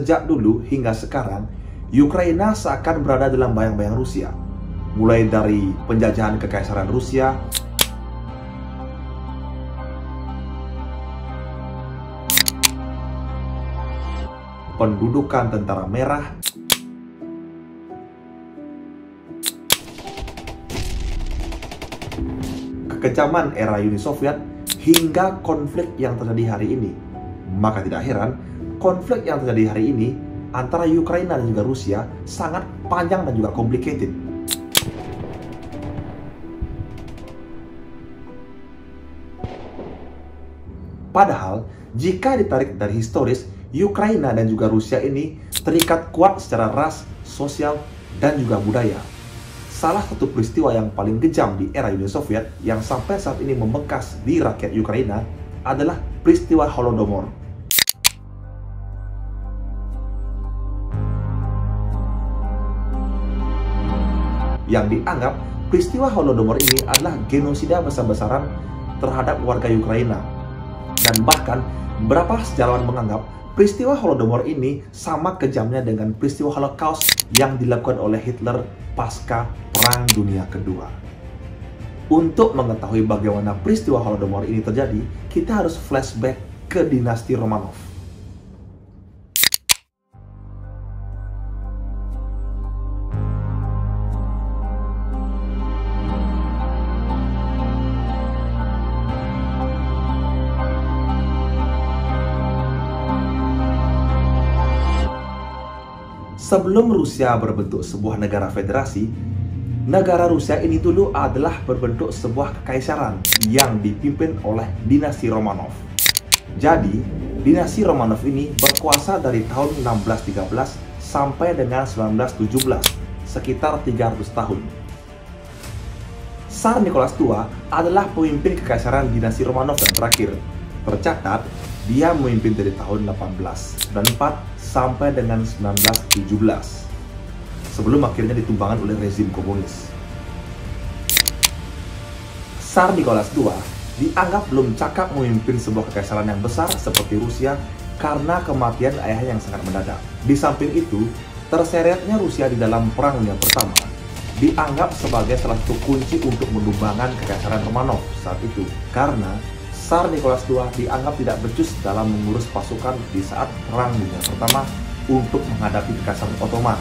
sejak dulu hingga sekarang, Ukraina seakan berada dalam bayang-bayang Rusia. Mulai dari penjajahan Kekaisaran Rusia, pendudukan Tentara Merah, kekejaman era Uni Soviet, hingga konflik yang terjadi hari ini. Maka tidak heran, konflik yang terjadi hari ini antara Ukraina dan juga Rusia sangat panjang dan juga complicated. Padahal, jika ditarik dari historis, Ukraina dan juga Rusia ini terikat kuat secara ras, sosial, dan juga budaya. Salah satu peristiwa yang paling kejam di era Uni Soviet yang sampai saat ini membekas di rakyat Ukraina adalah peristiwa Holodomor. Yang dianggap peristiwa Holodomor ini adalah genosida besar-besaran terhadap warga Ukraina. Dan bahkan beberapa sejarawan menganggap peristiwa Holodomor ini sama kejamnya dengan peristiwa Holocaust yang dilakukan oleh Hitler pasca Perang Dunia Kedua. Untuk mengetahui bagaimana peristiwa Holodomor ini terjadi, kita harus flashback ke dinasti Romanov. Sebelum Rusia berbentuk sebuah negara federasi, negara Rusia ini dulu adalah berbentuk sebuah kekaisaran yang dipimpin oleh dinasti Romanov. Jadi, dinasti Romanov ini berkuasa dari tahun 1613 sampai dengan 1917, sekitar 300 tahun. Tsar Nicholas II adalah pemimpin kekaisaran dinasti Romanov yang terakhir. Tercatat, dia memimpin dari tahun 1894 sampai dengan 1917, sebelum akhirnya ditumbangkan oleh rezim komunis. Tsar Nicholas II dianggap belum cakap memimpin sebuah kekaisaran yang besar seperti Rusia karena kematian ayahnya yang sangat mendadak. Di samping itu, terseretnya Rusia di dalam Perang Dunia Pertama dianggap sebagai salah satu kunci untuk menumbangkan kekaisaran Romanov saat itu, karena Tsar Nicholas II dianggap tidak becus dalam mengurus pasukan di saat Perang Dunia Pertama untuk menghadapi Kekaisaran Ottoman.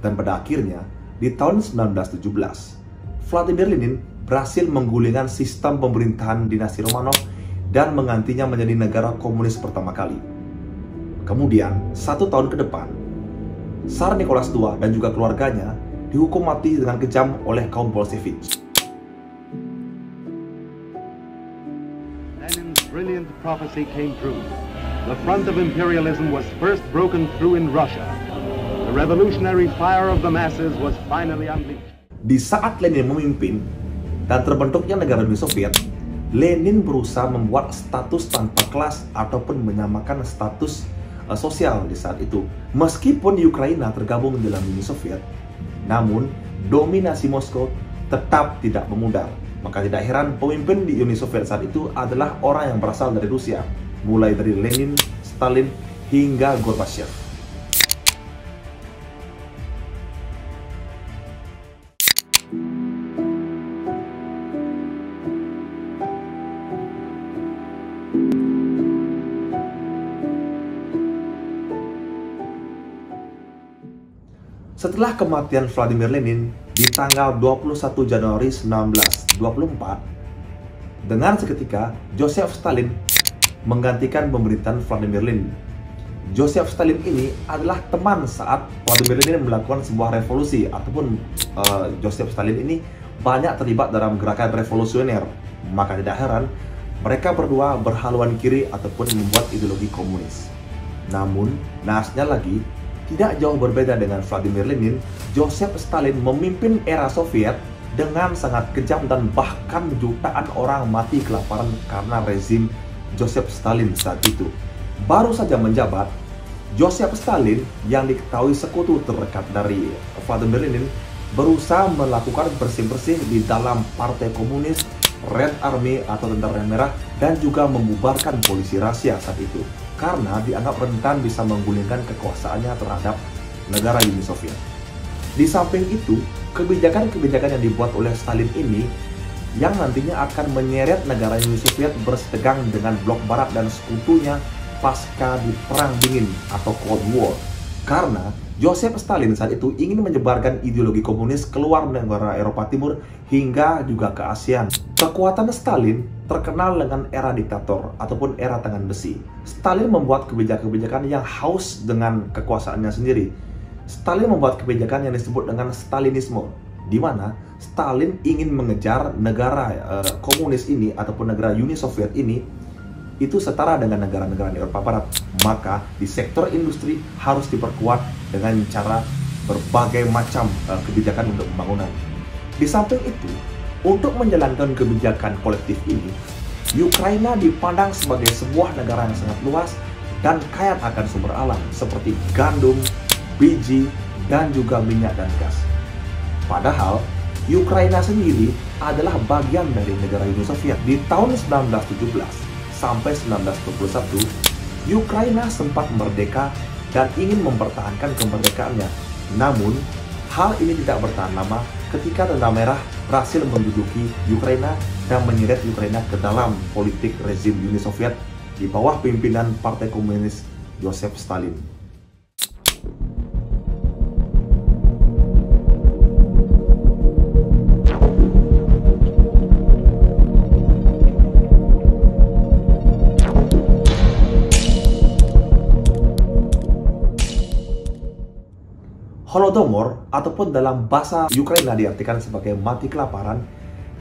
Dan pada akhirnya, di tahun 1917, Vladimir Lenin berhasil menggulingkan sistem pemerintahan dinasti Romanov dan menggantinya menjadi negara komunis pertama kali. Kemudian, 1 tahun ke depan, Tsar Nicholas II dan juga keluarganya dihukum mati dengan kejam oleh kaum Bolshevik. Lenin's brilliant prophecy came true. The front of imperialism was first broken through in Russia. The revolutionary fire of the masses was finally unleashed. Di saat Lenin memimpin dan terbentuknya negara Uni Soviet, Lenin berusaha membuat status tanpa kelas ataupun menyamakan status sosial di saat itu. Meskipun Ukraina tergabung dalam Uni Soviet, namun dominasi Moskow tetap tidak memudar. Maka tidak heran pemimpin di Uni Soviet saat itu adalah orang yang berasal dari Rusia, mulai dari Lenin, Stalin, hingga Gorbachev. Setelah kematian Vladimir Lenin di tanggal 21 Januari 1924, dengan seketika Joseph Stalin menggantikan pemerintahan Vladimir Lenin. Joseph Stalin ini adalah teman saat Vladimir Lenin melakukan sebuah revolusi, ataupun Joseph Stalin ini banyak terlibat dalam gerakan revolusioner. Maka tidak heran mereka berdua berhaluan kiri ataupun membuat ideologi komunis. Namun, naasnya lagi, tidak jauh berbeda dengan Vladimir Lenin, Joseph Stalin memimpin era Soviet dengan sangat kejam dan bahkan jutaan orang mati kelaparan karena rezim Joseph Stalin saat itu. Baru saja menjabat, Joseph Stalin yang diketahui sekutu terdekat dari Vladimir Lenin berusaha melakukan bersih-bersih di dalam Partai Komunis, Red Army atau Tentara Merah, dan juga membubarkan polisi rahasia saat itu karena dianggap rentan bisa menggulingkan kekuasaannya terhadap negara Uni Soviet. Di samping itu, kebijakan-kebijakan yang dibuat oleh Stalin ini yang nantinya akan menyeret negara Uni Soviet bersetegang dengan blok barat dan sekutunya pasca di Perang Dingin atau Cold War. Karena Joseph Stalin saat itu ingin menyebarkan ideologi komunis keluar negara Eropa Timur hingga juga ke ASEAN. Kekuatan Stalin terkenal dengan era diktator ataupun era tangan besi. Stalin membuat kebijakan-kebijakan yang haus dengan kekuasaannya sendiri. Stalin membuat kebijakan yang disebut dengan Stalinisme, di mana Stalin ingin mengejar negara komunis ini ataupun negara Uni Soviet ini itu setara dengan negara-negara di Eropa Barat. Maka di sektor industri harus diperkuat dengan cara berbagai macam kebijakan untuk pembangunan. Di samping itu, untuk menjalankan kebijakan kolektif ini, Ukraina dipandang sebagai sebuah negara yang sangat luas dan kaya akan sumber alam seperti gandum, biji, dan juga minyak dan gas. Padahal, Ukraina sendiri adalah bagian dari negara Uni Soviet. Di tahun 1917 sampai 1921, Ukraina sempat merdeka dan ingin mempertahankan kemerdekaannya. Namun, hal ini tidak bertahan lama ketika Tentara Merah berhasil menduduki Ukraina dan menyeret Ukraina ke dalam politik rezim Uni Soviet di bawah pimpinan Partai Komunis Joseph Stalin. Holodomor ataupun dalam bahasa Ukraina diartikan sebagai mati kelaparan,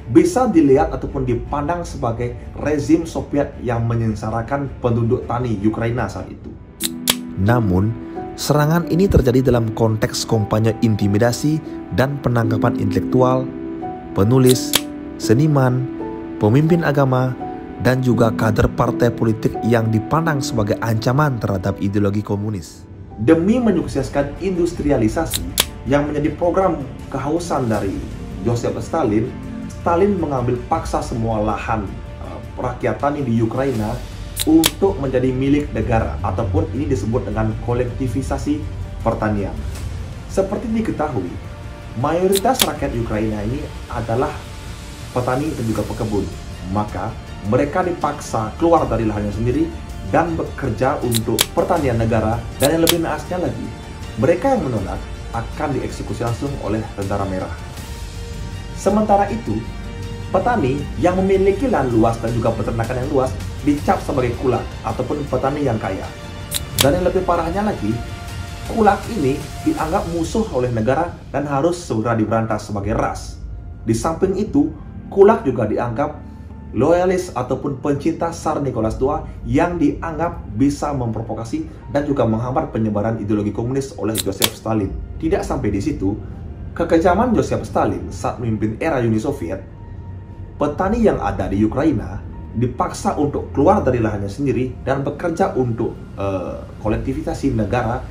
bisa dilihat ataupun dipandang sebagai rezim Soviet yang menyengsarakan penduduk tani Ukraina saat itu. Namun, serangan ini terjadi dalam konteks kampanye intimidasi dan penangkapan intelektual, penulis, seniman, pemimpin agama, dan juga kader partai politik yang dipandang sebagai ancaman terhadap ideologi komunis. Demi menyukseskan industrialisasi yang menjadi program kehausan dari Joseph Stalin, Stalin mengambil paksa semua lahan rakyat tani di Ukraina untuk menjadi milik negara, ataupun ini disebut dengan kolektivisasi pertanian. Seperti diketahui, mayoritas rakyat Ukraina ini adalah petani dan juga pekebun. Maka mereka dipaksa keluar dari lahannya sendiri dan bekerja untuk pertanian negara, dan yang lebih naasnya lagi, mereka yang menolak akan dieksekusi langsung oleh Tentara Merah. Sementara itu, petani yang memiliki lahan luas dan juga peternakan yang luas dicap sebagai kulak ataupun petani yang kaya. Dan yang lebih parahnya lagi, kulak ini dianggap musuh oleh negara dan harus segera diberantas sebagai ras. Di samping itu, kulak juga dianggap loyalis ataupun pencinta Tsar Nicholas II yang dianggap bisa memprovokasi dan juga menghambat penyebaran ideologi komunis oleh Joseph Stalin. Tidak sampai di situ, kekejaman Joseph Stalin saat memimpin era Uni Soviet, petani yang ada di Ukraina dipaksa untuk keluar dari lahannya sendiri dan bekerja untuk kolektivisasi negara.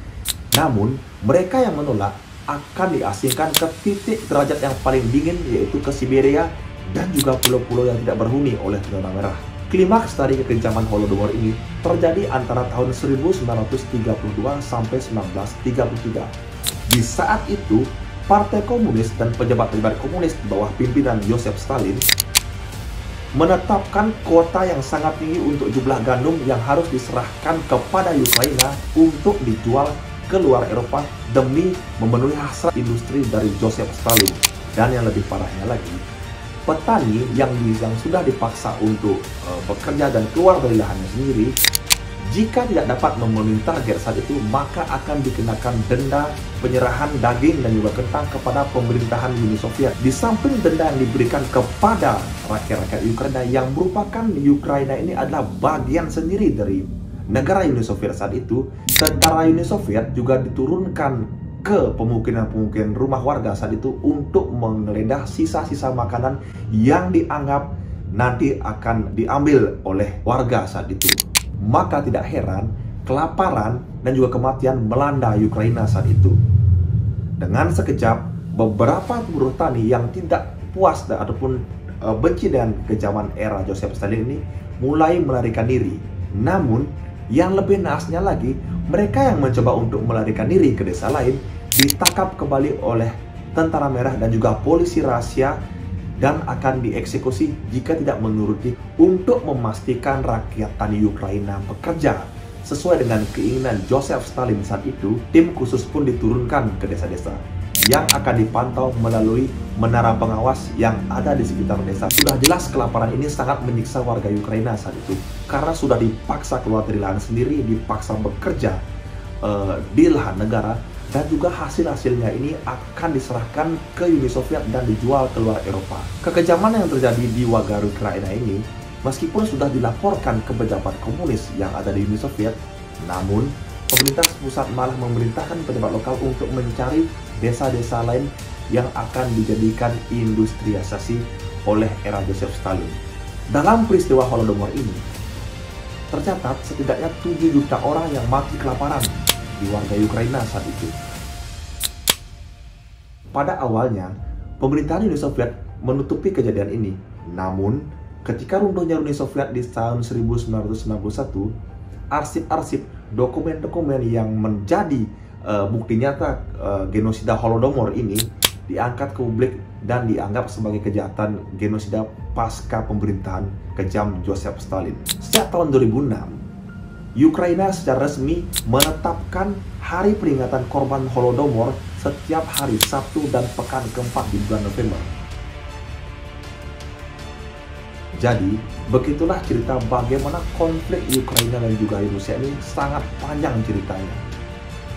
Namun, mereka yang menolak akan diasingkan ke titik derajat yang paling dingin, yaitu ke Siberia dan juga pulau-pulau yang tidak berhuni oleh Tentara Merah. Klimaks dari kekejaman Holodomor ini terjadi antara tahun 1932 sampai 1933. Di saat itu, Partai Komunis dan pejabat-pejabat komunis di bawah pimpinan Joseph Stalin menetapkan kuota yang sangat tinggi untuk jumlah gandum yang harus diserahkan kepada Ukraina untuk dijual ke luar Eropa demi memenuhi hasrat industri dari Joseph Stalin. Dan yang lebih parahnya lagi, petani yang sudah dipaksa untuk bekerja dan keluar dari lahannya sendiri, jika tidak dapat memenuhi target saat itu, maka akan dikenakan denda, penyerahan daging dan juga kentang kepada pemerintahan Uni Soviet. Di samping denda yang diberikan kepada rakyat-rakyat Ukraina yang merupakan Ukraina ini adalah bagian sendiri dari negara Uni Soviet saat itu, tentara Uni Soviet juga diturunkan ke pemukiman-pemukiman rumah warga saat itu untuk menggeledah sisa-sisa makanan yang dianggap nanti akan diambil oleh warga saat itu. Maka tidak heran kelaparan dan juga kematian melanda Ukraina saat itu. Dengan sekejap, beberapa buruh tani yang tidak puas ataupun benci dengan kejaman era Joseph Stalin ini mulai melarikan diri. Namun, yang lebih naasnya lagi, mereka yang mencoba untuk melarikan diri ke desa lain ditangkap kembali oleh tentara merah dan juga polisi rahasia dan akan dieksekusi jika tidak menuruti untuk memastikan rakyat tani Ukraina bekerja sesuai dengan keinginan Joseph Stalin saat itu. Tim khusus pun diturunkan ke desa-desa yang akan dipantau melalui menara pengawas yang ada di sekitar desa. Sudah jelas kelaparan ini sangat menyiksa warga Ukraina saat itu karena sudah dipaksa keluar dari lahan sendiri, dipaksa bekerja di lahan negara, dan juga hasil-hasilnya ini akan diserahkan ke Uni Soviet dan dijual ke luar Eropa. Kekejaman yang terjadi di warga Ukraina ini, meskipun sudah dilaporkan ke pejabat komunis yang ada di Uni Soviet, namun pemerintah pusat malah memerintahkan pejabat lokal untuk mencari desa-desa lain yang akan dijadikan industrialisasi oleh era Joseph Stalin. Dalam peristiwa Holodomor ini, tercatat setidaknya 7 juta orang yang mati kelaparan di warga Ukraina saat itu. Pada awalnya, pemerintahan Uni Soviet menutupi kejadian ini. Namun, ketika runtuhnya Uni Soviet di tahun 1991, arsip-arsip dokumen-dokumen yang menjadi bukti nyata genosida Holodomor ini diangkat ke publik dan dianggap sebagai kejahatan genosida pasca pemerintahan kejam Joseph Stalin. Sejak tahun 2006, Ukraina secara resmi menetapkan hari peringatan korban Holodomor setiap hari Sabtu dan pekan keempat di bulan November. Jadi, begitulah cerita bagaimana konflik Ukraina dan juga Rusia ini sangat panjang ceritanya.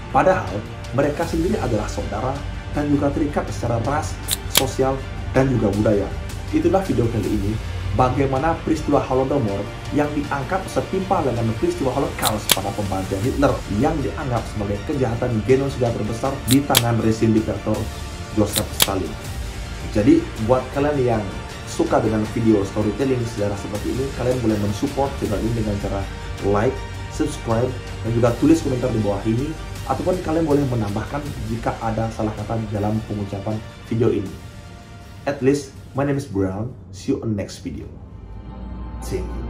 Padahal, mereka sendiri adalah saudara dan juga terikat secara ras, sosial, dan juga budaya. Itulah video kali ini, bagaimana peristiwa Holodomor yang dianggap setimpal dengan peristiwa Holocaust pada pembantian Hitler yang dianggap sebagai kejahatan genosida terbesar di tangan rezim diktator Joseph Stalin. Jadi, buat kalian yang suka dengan video storytelling sejarah seperti ini, kalian boleh mensupport channel ini dengan cara like, subscribe, dan juga tulis komentar di bawah ini, ataupun kalian boleh menambahkan jika ada salah kata dalam pengucapan video ini. At least, my name is Brown. See you on next video. Thank you.